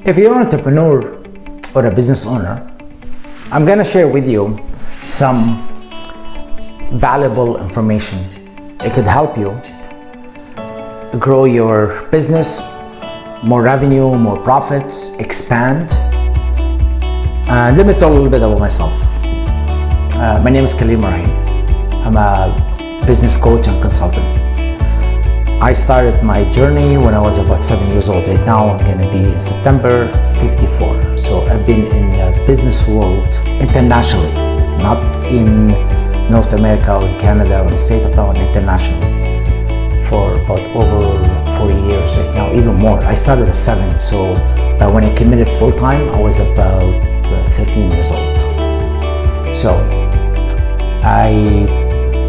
If you're an entrepreneur or a business owner, I'm gonna share with you some valuable information. It could help you grow your business, more revenue, more profits, expand. And let me tell a little bit about myself. My name is Khalil Marahin. I'm a business coach and consultant. I started my journey when I was about 7 years old. Right now I'm going to be in September 54. So I've been in the business world internationally, not in North America or in Canada or the state of Taiwan, internationally for about over 40 years right now, even more. I started at 7, so but when I committed full-time, I was about 13 years old. So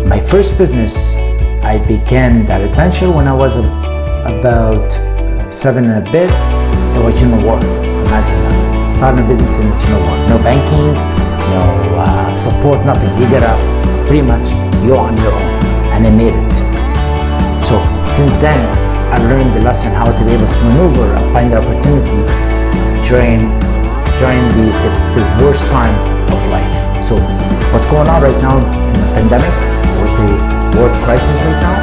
my first business, I began that adventure when I was about 7 and a bit. It was war. Imagine that. Starting a business in war. No banking, no support, nothing. You get up, pretty much, you're on your own. And I made it. So since then, I learned the lesson how to be able to maneuver and find the opportunity during the worst time of life. So what's going on right now in the pandemic with the world crisis right now,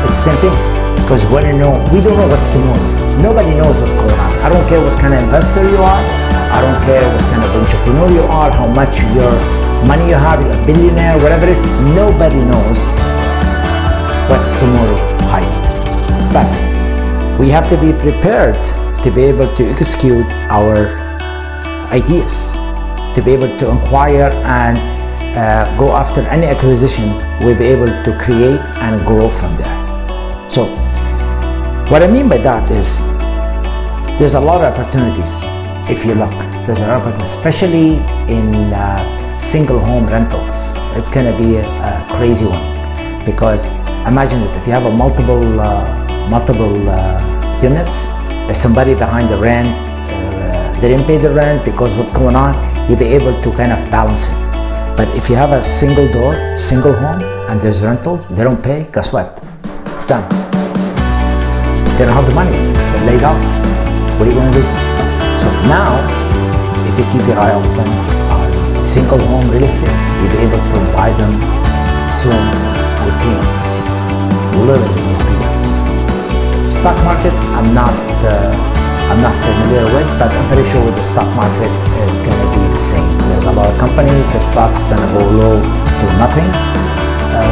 it's the same thing, because we don't know what's tomorrow. Nobody knows what's going on. I don't care what kind of investor you are, I don't care what kind of entrepreneur you are, how much your money you have, you're a billionaire, whatever it is, nobody knows what's tomorrow hiding. But we have to be prepared to be able to execute our ideas, to be able to inquire and go after any acquisition, we'll be able to create and grow from there. So what I mean by that is there's a lot of opportunities if you look. There's a lot of opportunities, especially in single home rentals. It's going to be a crazy one, because imagine that if you have a multiple units, if somebody behind the rent, they didn't pay the rent because what's going on, you'll be able to kind of balance it. But if you have a single door, single home, and there's rentals, they don't pay, guess what? It's done. They don't have the money, they're laid off. What are you gonna do? So now, if you keep your eye open on single home real estate, you'll be able to buy them soon with peanuts, literally with peanuts. Stock market, I'm not familiar with, but I'm pretty sure the stock market is going to be the same. There's a lot of companies, the stock's going to go low to nothing.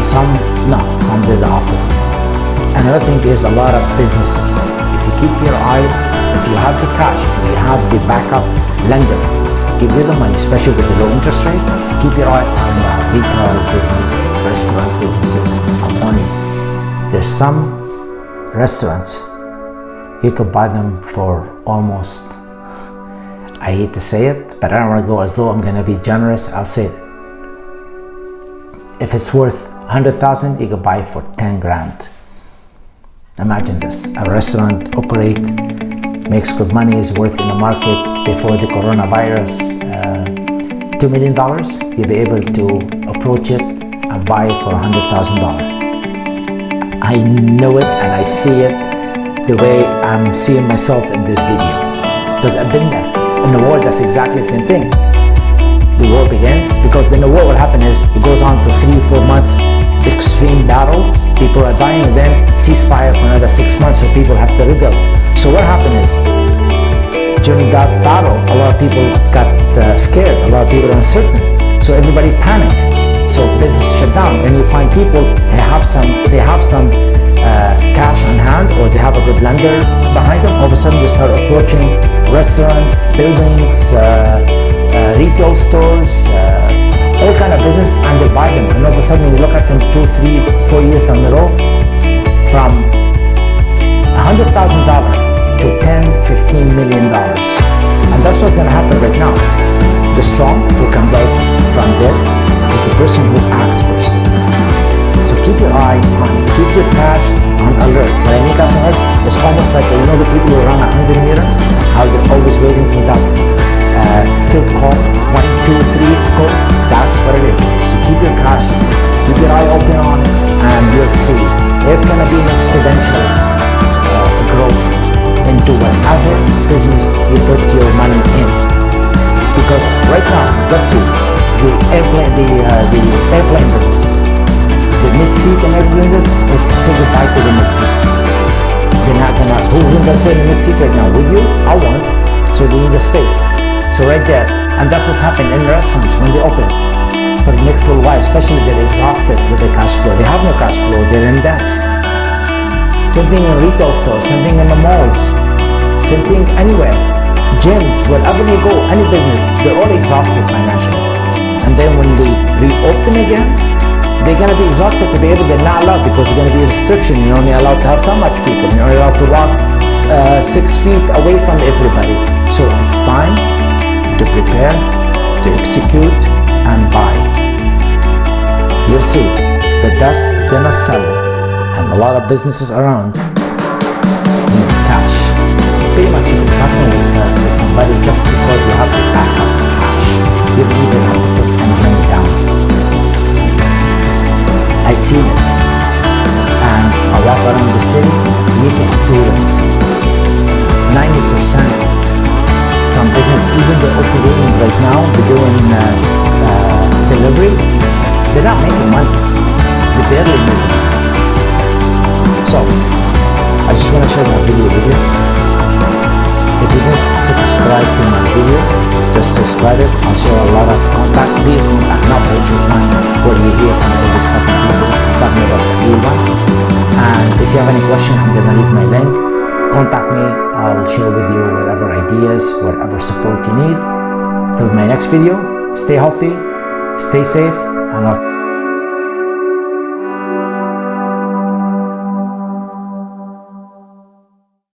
Some do the opposite. Another thing is a lot of businesses. If you keep your eye, if you have the cash, if you have the backup lender, give you the money, especially with the low interest rate, keep your eye on retail business, restaurant businesses. I'm telling you, there's some restaurants you could buy them for almost, I hate to say it, but I don't want to go as though I'm going to be generous. I'll say it. If it's worth 100,000, you could buy it for 10 grand. Imagine this. A restaurant operate, makes good money, is worth in the market before the coronavirus, $2 million. You'll be able to approach it and buy it for $100,000. I know it and I see it the way I'm seeing myself in this video, because I've been there. In the war, that's exactly the same thing. The war begins, because then the war, what happens is it goes on to 3-4 months, extreme battles, people are dying, and then ceasefire for another 6 months, so people have to rebuild. So what happened is, during that battle, a lot of people got scared, a lot of people are uncertain, so everybody panicked. So business shut down, and you find people have some cash on hand, or they have a good lender behind them. All of a sudden, they start approaching restaurants, buildings, retail stores, all kind of business, and they buy them. And all of a sudden, you look at them 2, 3, 4 years down the road, from $100,000 to $10, $15 million. And that's what's going to happen right now. The strong who comes out from this is the person who acts first. So keep your eye on, keep your cash on alert. When I mean cash on alert, it's almost like, you know, the people who run 100 meter, how they're always waiting for that field call, 1, 2, 3, go. That's what it is. So keep your cash, keep your eye open on, and you'll see it's going to be an exponential growth into whatever business you put your money in. Because right now, let's see, the airplane business, the mid-seat and airplane business, is say goodbye to the mid-seat. They're not gonna, who's gonna say the mid-seat right now? With you? I won't. So they need a space. So right there, and that's what's happened in restaurants when they open for the next little while, especially they're exhausted with their cash flow. They have no cash flow, they're in debts. Same thing in retail stores, same thing in the malls, same thing anywhere. Gyms, wherever you go, any business, they're all exhausted financially. And then when they reopen again, they're gonna be exhausted to be able, they're not allowed because there's gonna be a restriction. You're only allowed to have so much people, you're only allowed to walk 6 feet away from everybody. So it's time to prepare, to execute, and buy. You'll see, the dust is gonna settle, and a lot of businesses around needs cash. Pretty much you're talking with somebody just because you have to back up cash. You don't even have to put any money down. I've seen it, and I walk around the city, you can feel it. 90%. Some business, even they're operating right now, they're doing delivery, they're not making money. They're barely making money. So, I just want to share my video with you. If you didn't subscribe to my video, just subscribe it. I'll share a lot of contact, real contact, not bullshit one, where you hear from all these fucking people. I'm talking about the real one. And if you have any question, I'm gonna leave my link. Contact me, I'll share with you whatever ideas, whatever support you need. Till my next video, stay healthy, stay safe, and I'll